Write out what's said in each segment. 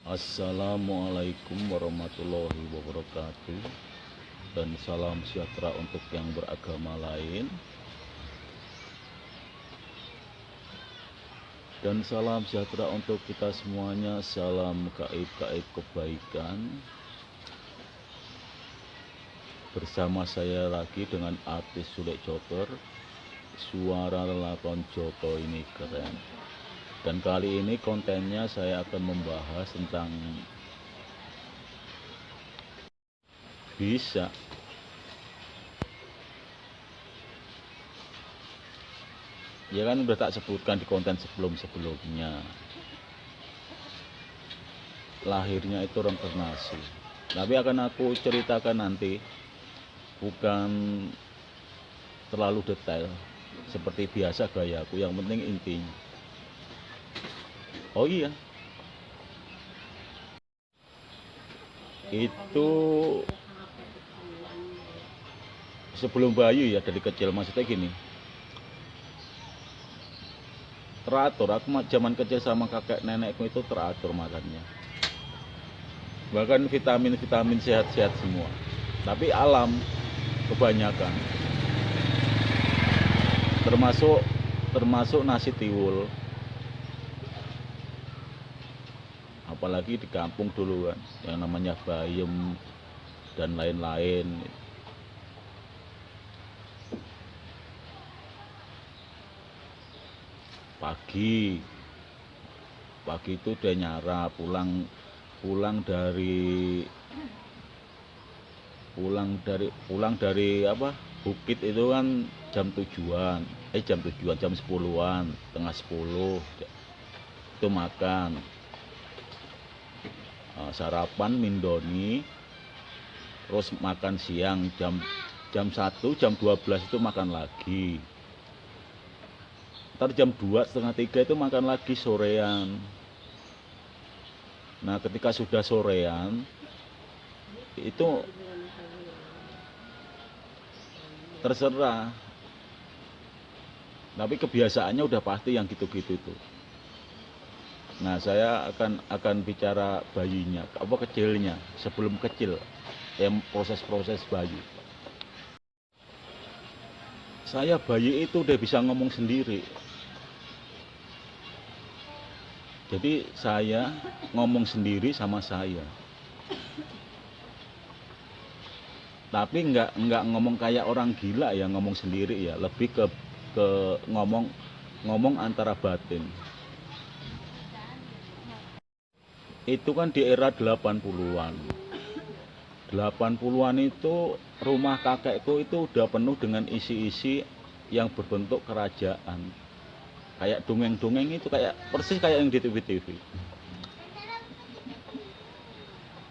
Assalamualaikum warahmatullahi wabarakatuh. Dan salam sejahtera untuk yang beragama lain. Dan salam sejahtera untuk kita semuanya. Salam gaib-gaib kebaikan. Bersama saya lagi dengan artis Sule Joker. Suara lelakon Joko ini keren. Dan kali ini kontennya saya akan membahas tentang bisa ya kan udah tak sebutkan di konten sebelumnya, lahirnya itu reinkarnasi. Tapi akan aku ceritakan nanti, bukan terlalu detail seperti biasa gayaku, yang penting intinya. Oh iya, itu sebelum bayi ya, dari kecil. Maksudnya gini, teratur. Aku zaman kecil sama kakek nenekku itu teratur makannya, bahkan vitamin sehat-sehat semua, tapi alam kebanyakan, termasuk nasi tiwul, apalagi di kampung dulu kan, yang namanya bayam dan lain-lain. Pagi itu udah nyara, pulang dari apa, bukit itu kan jam 10-an, tengah 10 itu makan. Sarapan Mindoni, terus makan siang jam 1, jam 12 itu makan lagi. Ntar jam 2, setengah 3 itu makan lagi sorean. Nah ketika sudah sorean itu terserah, tapi kebiasaannya udah pasti yang gitu-gitu tuh. Nah saya akan bicara bayinya, apa kecilnya, sebelum kecil, yang proses bayi. Saya bayi itu udah bisa ngomong sendiri. Jadi saya ngomong sendiri sama saya. Tapi nggak ngomong kayak orang gila ya, ngomong sendiri ya, lebih ke ngomong antara batin. Itu kan di era 80-an. 80-an itu rumah kakekku itu udah penuh dengan isi-isi yang berbentuk kerajaan. Kayak dongeng-dongeng itu, kayak persis kayak yang di TV-TV.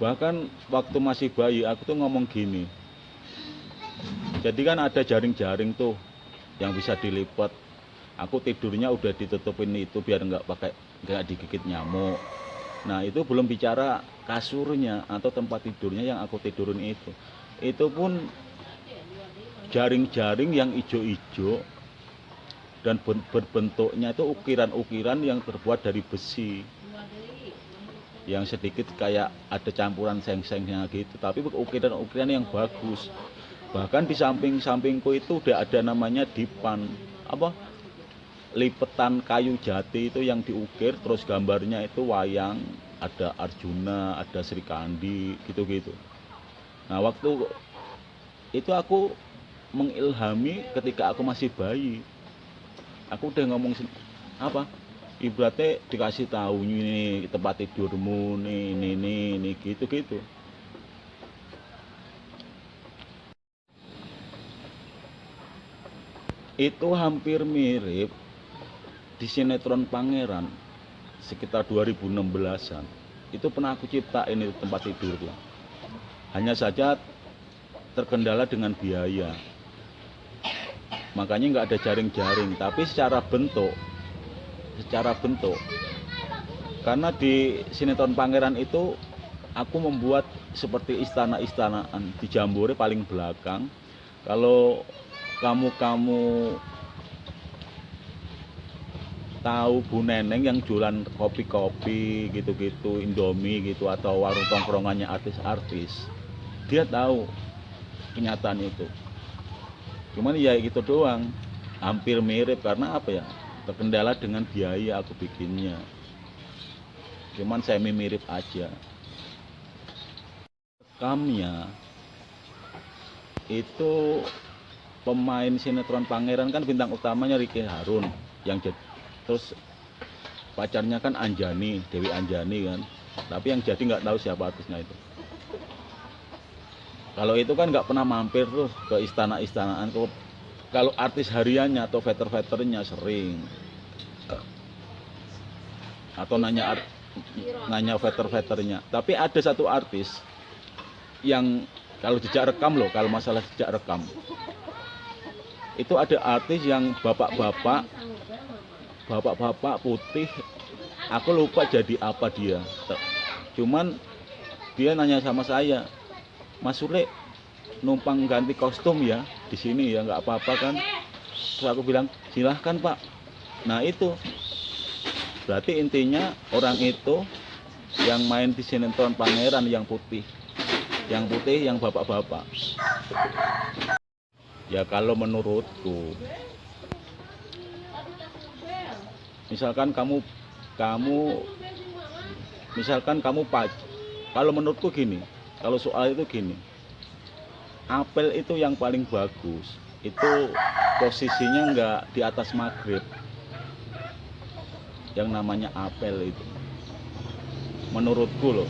Bahkan waktu masih bayi aku tuh ngomong gini. Jadi kan ada jaring-jaring tuh yang bisa dilipat. Aku tidurnya udah ditutupin itu biar nggak digigit nyamuk. Nah itu belum bicara kasurnya atau tempat tidurnya yang aku tidurin itu. Itu pun jaring-jaring yang ijo-ijo dan berbentuknya itu ukiran-ukiran yang terbuat dari besi, yang sedikit kayak ada campuran seng-sengnya gitu, tapi ukiran-ukiran yang bagus. Bahkan di samping-sampingku itu udah ada namanya dipan, apa, lipetan kayu jati itu yang diukir, terus gambarnya itu wayang, ada Arjuna, ada Sri Kandi, gitu-gitu. Nah waktu itu aku mengilhami ketika aku masih bayi. Aku udah ngomong apa, ibaratnya dikasih tahu, ini tempat tidurmu, ini gitu-gitu. Itu hampir mirip di sinetron Pangeran sekitar 2016-an. Itu pernah aku ciptain itu tempat tidurku. Hanya saja terkendala dengan biaya. Makanya nggak ada jaring-jaring, tapi secara bentuk, karena di sinetron Pangeran itu aku membuat seperti istana-istanaan, di jambore paling belakang. Kalau kamu tahu Bu Neneng yang jualan kopi-kopi gitu-gitu, Indomie gitu, atau warung tongkrongannya artis-artis, dia tahu kenyataan itu. Cuman ya gitu doang, hampir mirip karena apa ya, terkendala dengan biaya aku bikinnya. Cuman semi mirip aja. Rekamnya itu pemain sinetron Pangeran kan bintang utamanya Ricky Harun yang jadi, terus pacarnya kan Anjani, Dewi Anjani kan, tapi yang jadi nggak tahu siapa artisnya itu. Kalau itu kan nggak pernah mampir tuh ke istana-istanaan. Kalau artis hariannya atau veter-veternya sering, atau nanya veter-veternya. Tapi ada satu artis yang kalau jejak rekam loh, kalau masalah jejak rekam itu ada artis yang bapak-bapak putih, aku lupa jadi apa dia. Cuman dia nanya sama saya, Mas Sule numpang ganti kostum ya di sini ya, nggak apa-apa kan? Terus aku bilang silahkan Pak. Nah itu berarti intinya orang itu yang main di sinetron Pangeran yang putih yang bapak-bapak. Ya kalau menurutku, misalkan kamu kalau menurutku gini, kalau soal itu gini, apel itu yang paling bagus itu posisinya nggak di atas maghrib, yang namanya apel itu menurutku loh.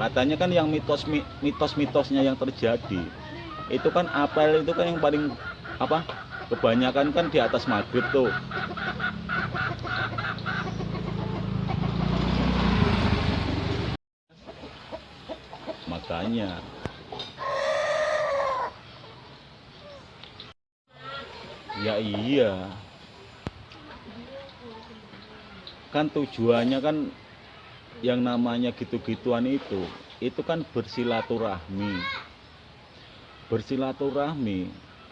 Katanya kan yang mitosnya yang terjadi itu kan apel itu kan yang paling apa, kebanyakan kan di atas maghrib tuh. Makanya ya iya kan tujuannya kan yang namanya gitu-gituan itu kan bersilaturahmi.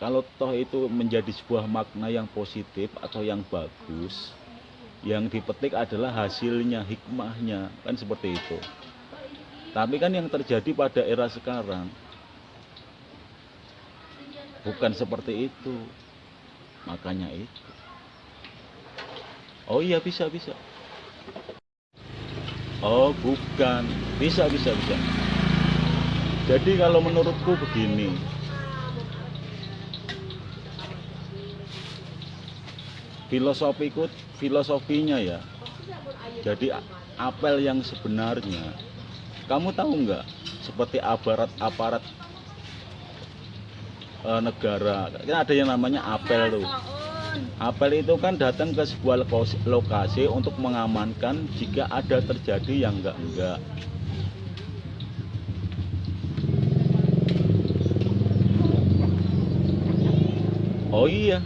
Kalau toh itu menjadi sebuah makna yang positif atau yang bagus, yang dipetik adalah hasilnya, hikmahnya, kan seperti itu. Tapi kan yang terjadi pada era sekarang bukan seperti itu. Makanya itu. Oh iya, bisa. Oh bukan, bisa. Jadi kalau menurutku begini, filosofinya ya. Jadi apel yang sebenarnya, kamu tahu nggak? Seperti aparat negara, kan ada yang namanya apel tuh. Apel itu kan datang ke sebuah lokasi untuk mengamankan jika ada terjadi yang enggak. Oh iya.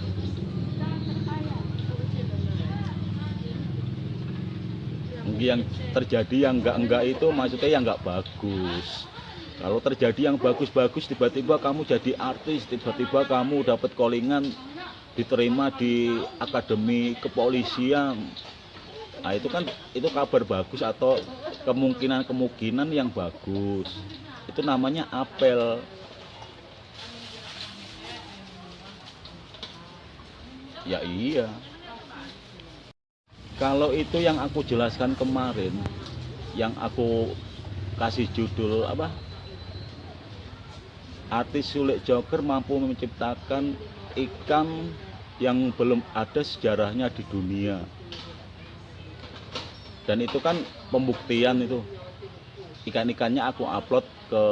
Yang terjadi yang enggak itu maksudnya yang enggak bagus. Kalau terjadi yang bagus-bagus, tiba-tiba kamu jadi artis, tiba-tiba kamu dapat callingan, diterima di akademi kepolisian. Nah, itu kabar bagus atau kemungkinan yang bagus. Itu namanya apel. Ya iya. Kalau itu yang aku jelaskan kemarin, yang aku kasih judul apa? Artis Sule Joker mampu menciptakan ikan yang belum ada sejarahnya di dunia. Dan itu kan pembuktian itu. Ikan-ikannya aku upload ke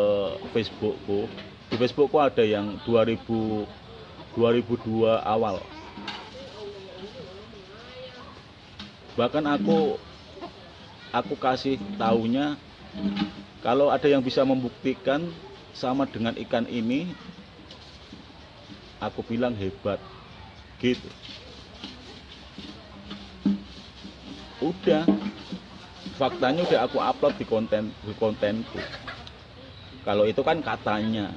Facebookku. Di Facebookku ada yang 2002 awal. Bahkan aku kasih taunya kalau ada yang bisa membuktikan sama dengan ikan ini, aku bilang hebat gitu. Udah, faktanya udah aku upload di kontenku. Kalau itu kan katanya,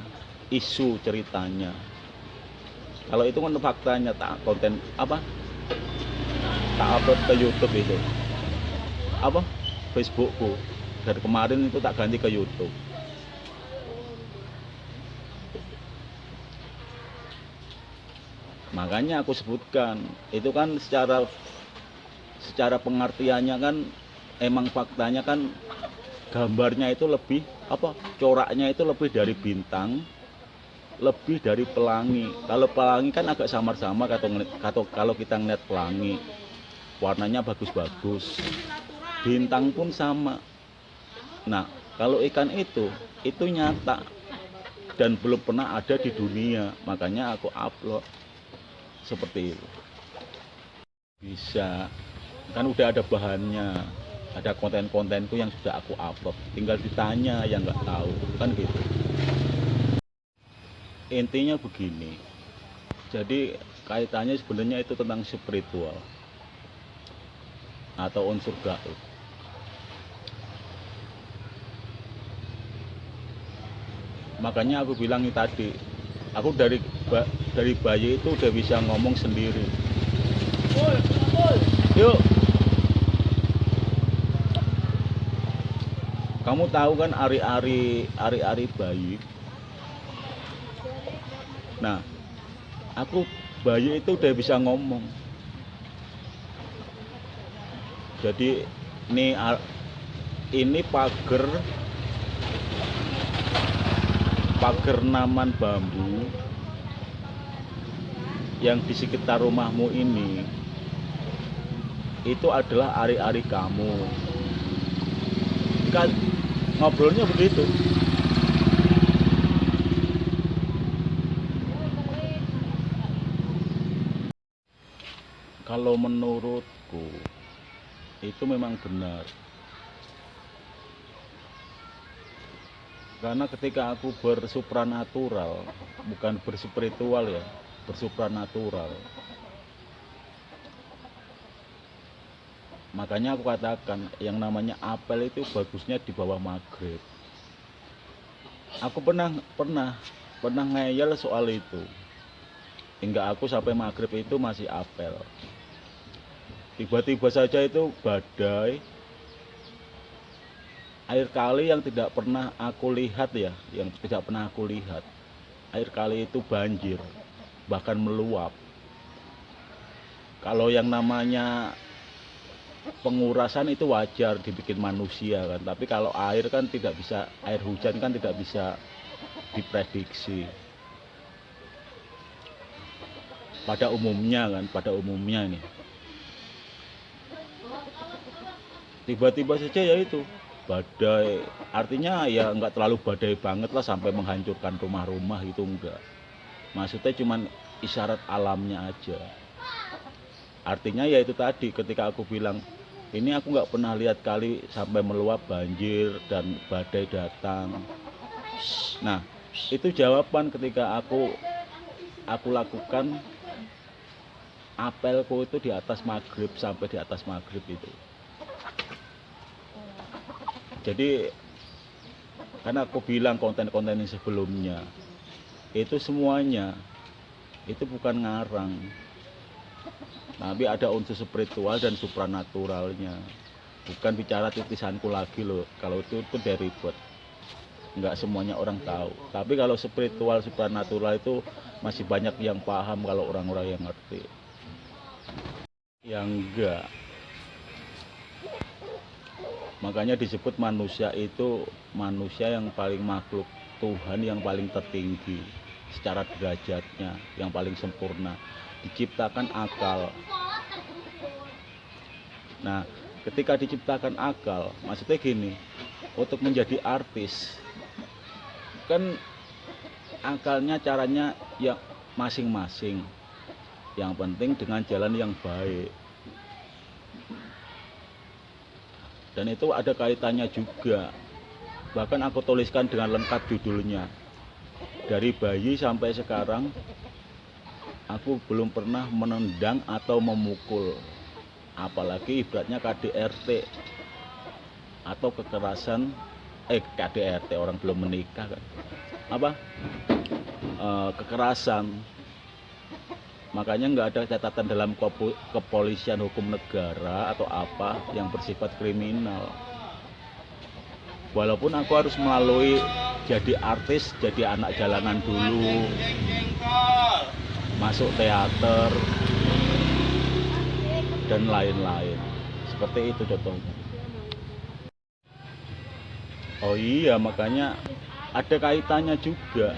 isu ceritanya. Kalau itu kan faktanya, tak konten apa, tak upload ke YouTube itu apa, Facebookku dari kemarin itu tak ganti ke YouTube. Makanya aku sebutkan itu kan secara pengertiannya kan emang faktanya kan gambarnya itu lebih apa, coraknya itu lebih dari bintang, lebih dari pelangi. Kalau pelangi kan agak samar-samar, kalau kita ngeliat pelangi warnanya bagus-bagus, bintang pun sama. Nah, kalau ikan itu nyata dan belum pernah ada di dunia, makanya aku upload seperti itu. Bisa, kan udah ada bahannya, ada konten-kontenku yang sudah aku upload, tinggal ditanya yang nggak tahu, kan gitu. Intinya begini, jadi kaitannya sebenarnya itu tentang spiritual atau unsur gaib. Makanya aku bilang tadi, aku dari bayi itu udah bisa ngomong sendiri. Yuk, kamu tahu kan ari-ari bayi. Nah, aku bayi itu udah bisa ngomong. Jadi ini pagar naman bambu yang di sekitar rumahmu ini itu adalah ari-ari kamu. Kan ngobrolnya begitu. Kalau menurutku itu memang benar. Karena ketika aku bersupranatural, bukan berspiritual ya, bersupranatural. Makanya aku katakan yang namanya apel itu bagusnya di bawah maghrib. Aku pernah ngeyel soal itu. Hingga aku sampai maghrib itu masih apel. Tiba-tiba saja itu badai, air kali yang tidak pernah aku lihat ya, air kali itu banjir, bahkan meluap. Kalau yang namanya pengurasan itu wajar dibikin manusia kan, tapi kalau air kan tidak bisa, air hujan kan tidak bisa diprediksi pada umumnya nih. Tiba-tiba saja ya itu badai, artinya ya nggak terlalu badai banget lah sampai menghancurkan rumah-rumah, itu enggak. Maksudnya cuman isyarat alamnya aja. Artinya ya itu tadi, ketika aku bilang ini aku nggak pernah lihat kali sampai meluap banjir dan badai datang. Nah, itu jawaban ketika aku lakukan apelku itu di atas maghrib, sampai di atas maghrib itu. Jadi karena aku bilang konten-konten yang sebelumnya itu semuanya itu bukan ngarang, tapi ada unsur spiritual dan supranaturalnya. Bukan bicara titisanku lagi loh, kalau itu dari ribet, nggak semuanya orang tahu. Tapi kalau spiritual supranatural itu masih banyak yang paham kalau orang-orang yang ngerti. Yang enggak, makanya disebut manusia itu manusia yang paling makhluk Tuhan yang paling tertinggi secara derajatnya, yang paling sempurna, diciptakan akal. Nah, ketika diciptakan akal, maksudnya gini, untuk menjadi artis kan akalnya, caranya ya masing-masing. Yang penting dengan jalan yang baik. Dan itu ada kaitannya juga. Bahkan aku tuliskan dengan lengkap judulnya. Dari bayi sampai sekarang, aku belum pernah menendang atau memukul. Apalagi ibaratnya KDRT atau kekerasan, KDRT orang belum menikah kan. Kekerasan Makanya nggak ada catatan dalam kepolisian hukum negara atau apa yang bersifat kriminal. Walaupun aku harus melalui jadi artis, jadi anak jalanan dulu, masuk teater, dan lain-lain. Seperti itu contohnya. Oh iya, makanya ada kaitannya juga.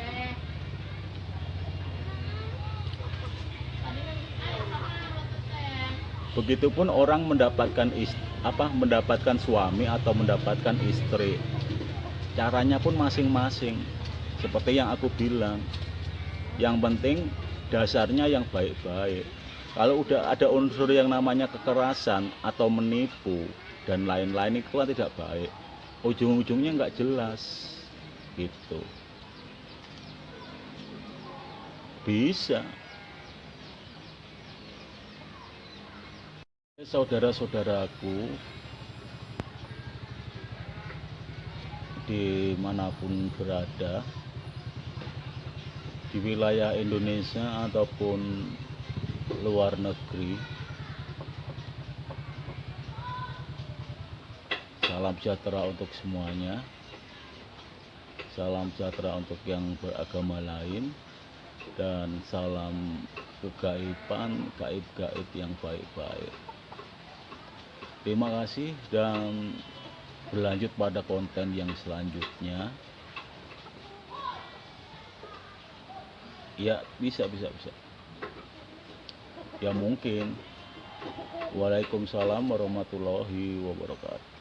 Begitupun orang mendapatkan mendapatkan suami atau mendapatkan istri. Caranya pun masing-masing. Seperti yang aku bilang. Yang penting dasarnya yang baik-baik. Kalau udah ada unsur yang namanya kekerasan atau menipu dan lain-lain, itu kan tidak baik. Ujung-ujungnya nggak jelas. Gitu. Bisa. Saudara-saudaraku dimanapun berada di wilayah Indonesia ataupun luar negeri, salam sejahtera untuk semuanya. Salam sejahtera untuk yang beragama lain, dan salam kegaiban, gaib-gaib yang baik-baik. Terima kasih, dan berlanjut pada konten yang selanjutnya. Ya, bisa. Ya mungkin. Waalaikumsalam warahmatullahi wabarakatuh.